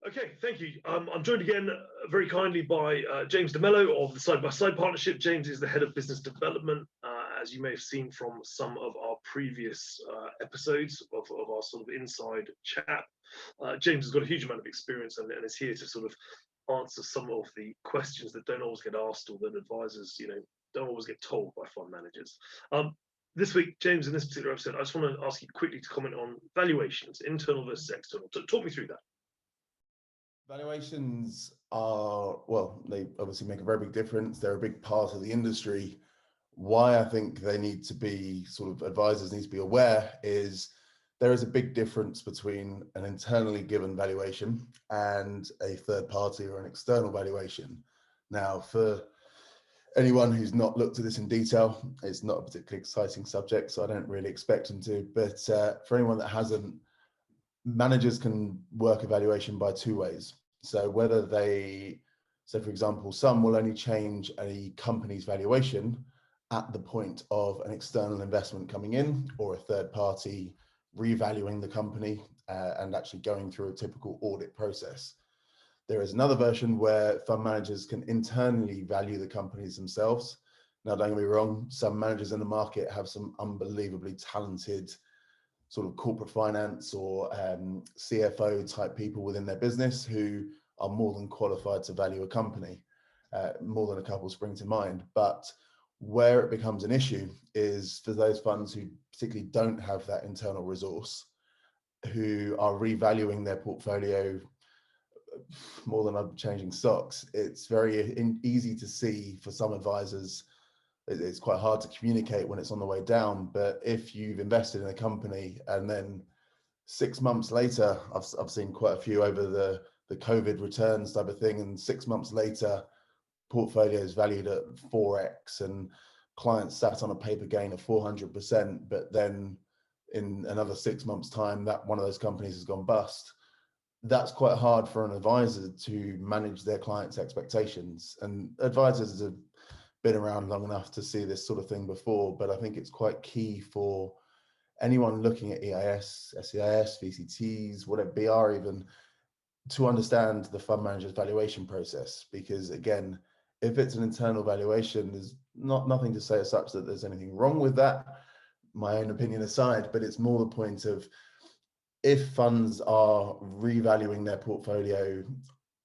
Okay, thank you. I'm joined again very kindly by James DeMello of the SidebySide Partnership. James is the head of business development. As you may have seen from some of our previous episodes of our sort of inside chat, James has got a huge amount of experience and is here to sort of answer some of the questions that don't always get asked or that advisors, don't always get told by fund managers. This week, James, in this particular episode, I just want to ask you quickly to comment on valuations, internal versus external. Talk me through that. Valuations are, well, they obviously make a very big difference. They're a big part of the industry. Why I think they need to be advisors need to be aware is there is a big difference between an internally given valuation and a third party or an external valuation. Now, for anyone who's not looked at this in detail, it's not a particularly exciting subject, so I don't really expect them to. But for anyone that hasn't, managers can work evaluation by two ways. So whether for example, some will only change a company's valuation at the point of an external investment coming in or a third party revaluing the company and actually going through a typical audit process. There is another version where fund managers can internally value the companies themselves. Now, don't get me wrong, some managers in the market have some unbelievably talented sort of corporate finance or CFO type people within their business who are more than qualified to value a company. More than a couple spring to mind. But where it becomes an issue is for those funds who particularly don't have that internal resource, who are revaluing their portfolio more than changing stocks. It's very easy to see for some advisors. It's quite hard to communicate when it's on the way down, but if you've invested in a company and then 6 months later, I've seen quite a few over the COVID returns type of thing, and 6 months later, portfolio is valued at 4x and clients sat on a paper gain of 400%, but then in another 6 months time, that one of those companies has gone bust. That's quite hard for an advisor to manage their clients' expectations, and advisors have been around long enough to see this sort of thing before, but I think it's quite key for anyone looking at EIS, SEIS, VCTs, whatever, BR even, to understand the fund manager's valuation process. Because again, if it's an internal valuation, there's nothing to say as such that there's anything wrong with that, my own opinion aside, but it's more the point of if funds are revaluing their portfolio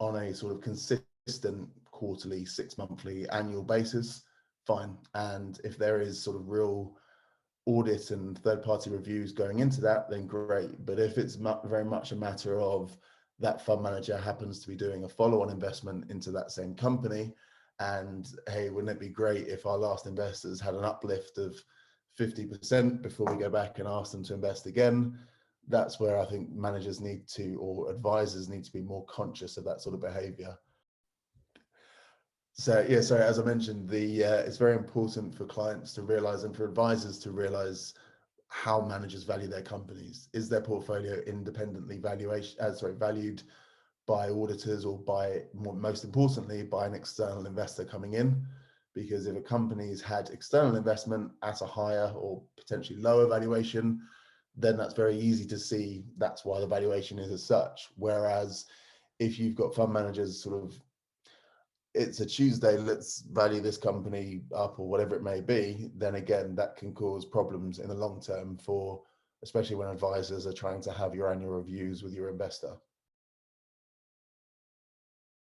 on a sort of consistent quarterly, 6 monthly, annual basis, fine. And if there is sort of real audit and third-party reviews going into that, then great. But if it's very much a matter of that fund manager happens to be doing a follow-on investment into that same company, and hey, wouldn't it be great if our last investors had an uplift of 50% before we go back and ask them to invest again, that's where I think managers need to, or advisors need to be more conscious of that sort of behavior. So yeah, so as I mentioned, it's very important for clients to realize and for advisors to realize how managers value their companies. Is their portfolio independently valued by auditors, or by, most importantly, by an external investor coming in? Because if a company's had external investment at a higher or potentially lower valuation, then that's very easy to see that's why the valuation is as such. Whereas if you've got fund managers sort of, it's a Tuesday, let's value this company up or whatever it may be, then again, that can cause problems in the long term, for especially when advisors are trying to have your annual reviews with your investor.